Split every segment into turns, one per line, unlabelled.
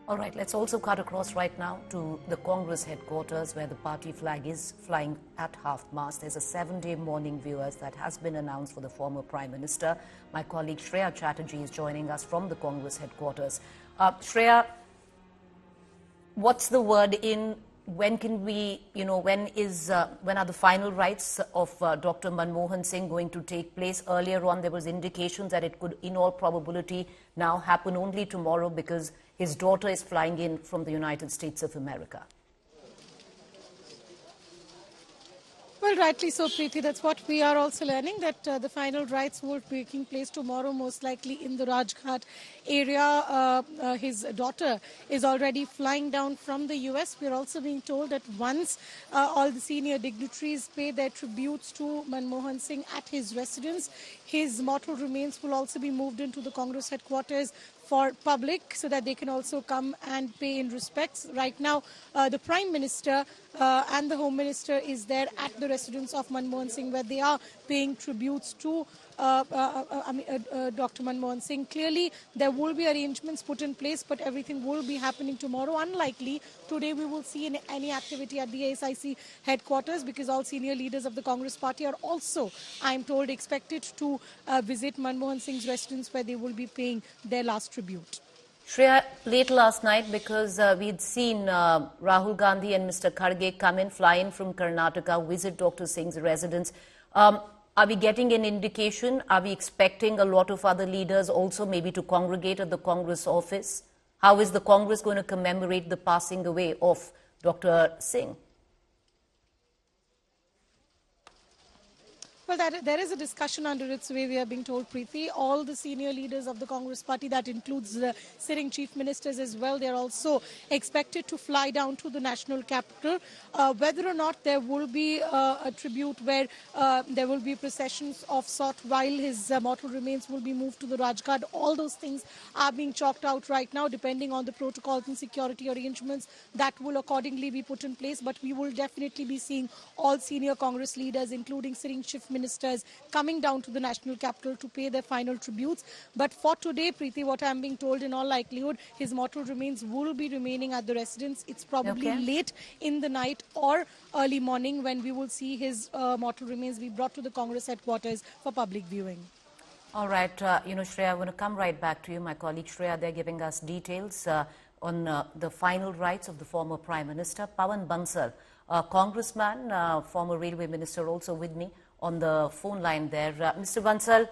All right, let's also cut across right now to the Congress headquarters where the party flag is flying at half-mast. There's a 7-day mourning viewers that has been announced for the former Prime Minister. My colleague Shreya Chatterjee is joining us from the Congress headquarters. Shreya, what's the word in? When can we, when are the final rites of Dr. Manmohan Singh going to take place? Earlier on, there was indications that it could, in all probability, now happen only tomorrow because his daughter is flying in from the United States of America.
Well, rightly so, Preeti. That's what we are also learning, that the final rites will be taking place tomorrow, most likely in the Rajghat area. His daughter is already flying down from the US. We're also being told that once all the senior dignitaries pay their tributes to Manmohan Singh at his residence, his mortal remains will also be moved into the Congress headquarters for public so that they can also come and pay in respects. Right now, the Prime Minister and the Home Minister is there at the residence of Manmohan Singh where they are paying tributes to Dr. Manmohan Singh. Clearly, there will be arrangements put in place, but everything will be happening tomorrow. Unlikely today we will see any activity at the ASIC headquarters because all senior leaders of the Congress party are also, I'm told, expected to visit Manmohan Singh's residence where they will be paying their last tribute.
Shreya, late last night, because we'd seen Rahul Gandhi and Mr. Kharge come in, fly in from Karnataka, visit Dr. Singh's residence. Are we getting an indication? Are we expecting a lot of other leaders also maybe to congregate at the Congress office? How is the Congress going to commemorate the passing away of Dr. Singh?
Well, there is a discussion under its way, we are being told, Preeti. All the senior leaders of the Congress party, that includes the sitting chief ministers as well, they're also expected to fly down to the national capital. Whether or not there will be a tribute where there will be processions of sort while his mortal remains will be moved to the Rajghat, all those things are being chalked out right now, depending on the protocols and security arrangements that will accordingly be put in place. But we will definitely be seeing all senior Congress leaders, including sitting chief ministers, coming down to the national capital to pay their final tributes. But for today, Preeti, what I'm being told, in all likelihood, his mortal remains will be remaining at the residence. It's probably late in the night or early morning when we will see his mortal remains be brought to the Congress headquarters for public viewing.
All right, Shreya, I want to come right back to you. My colleague Shreya, they're giving us details on the final rites of the former Prime Minister. Pawan Bansal, a congressman, former railway minister, also with me on the phone line there. Mr. Bansal,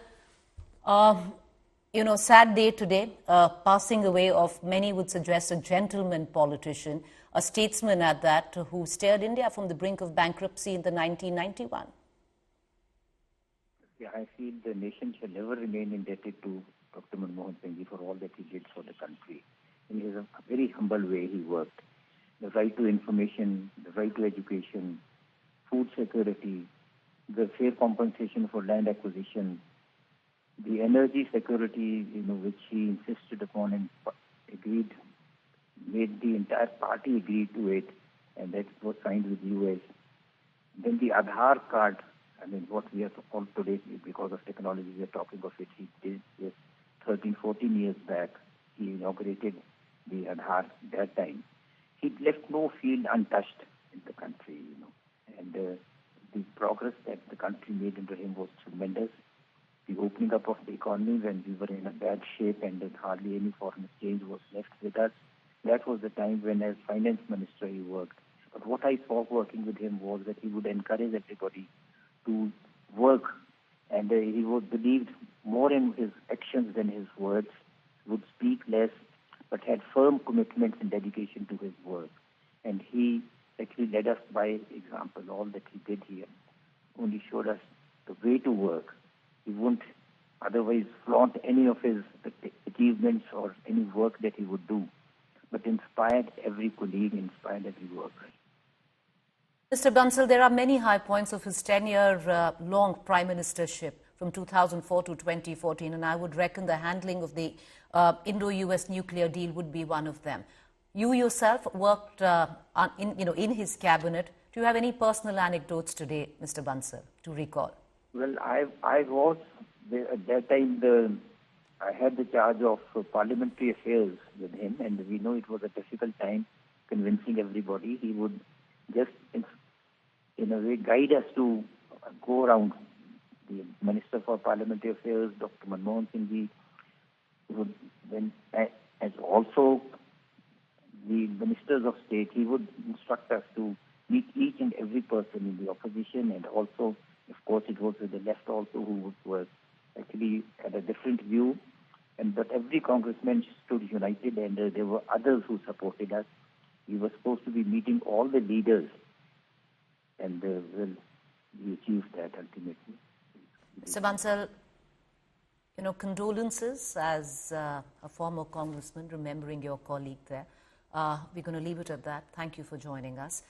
sad day today, passing away of, many would suggest, a gentleman politician, a statesman at that, who steered India from the brink of bankruptcy in the 1991.
Yeah, I feel the nation shall never remain indebted to Dr. Manmohan Singh for all that he did for the country. In a very humble way he worked. The right to information, the right to education, food security, the fair compensation for land acquisition, the energy security, which he insisted upon and agreed, made the entire party agree to it, and that was signed with US. Then the Aadhaar card, what we are all today, because of technology, we are talking of it. He did 13, 14 years back. He inaugurated the Aadhaar that time. He left no field untouched in the country, and the progress that the country made under him was tremendous. The opening up of the economy when we were in a bad shape and hardly any foreign exchange was left with us. That was the time when, as finance minister, he worked. But what I saw working with him was that he would encourage everybody to work, and he believed more in his actions than his words, would speak less, but had firm commitments and dedication to his work. And he actually led us by example. All that he did here only showed us the way to work. He wouldn't otherwise flaunt any of his achievements or any work that he would do, but inspired every colleague, inspired every worker.
Mr. Bansal, there are many high points of his 10-year-long prime ministership from 2004 to 2014, and I would reckon the handling of the Indo-US nuclear deal would be one of them. You yourself worked in his cabinet. Do you have any personal anecdotes today, Mr. Bansal, to recall?
Well, I was at that time the I had the charge of parliamentary affairs with him, and we know it was a difficult time convincing everybody. He would just, in a way, guide us to go around. The Minister for Parliamentary Affairs, Dr. Manmohan Singh, would then, as also the ministers of state, he would instruct us to meet each and every person in the opposition, and also, of course, it was with the left also who were actually had a different view. But every congressman stood united, and there were others who supported us. We were supposed to be meeting all the leaders, and well, we achieved that ultimately.
Mr. Bansal, condolences as a former congressman, remembering your colleague there. We're going to leave it at that. Thank you for joining us.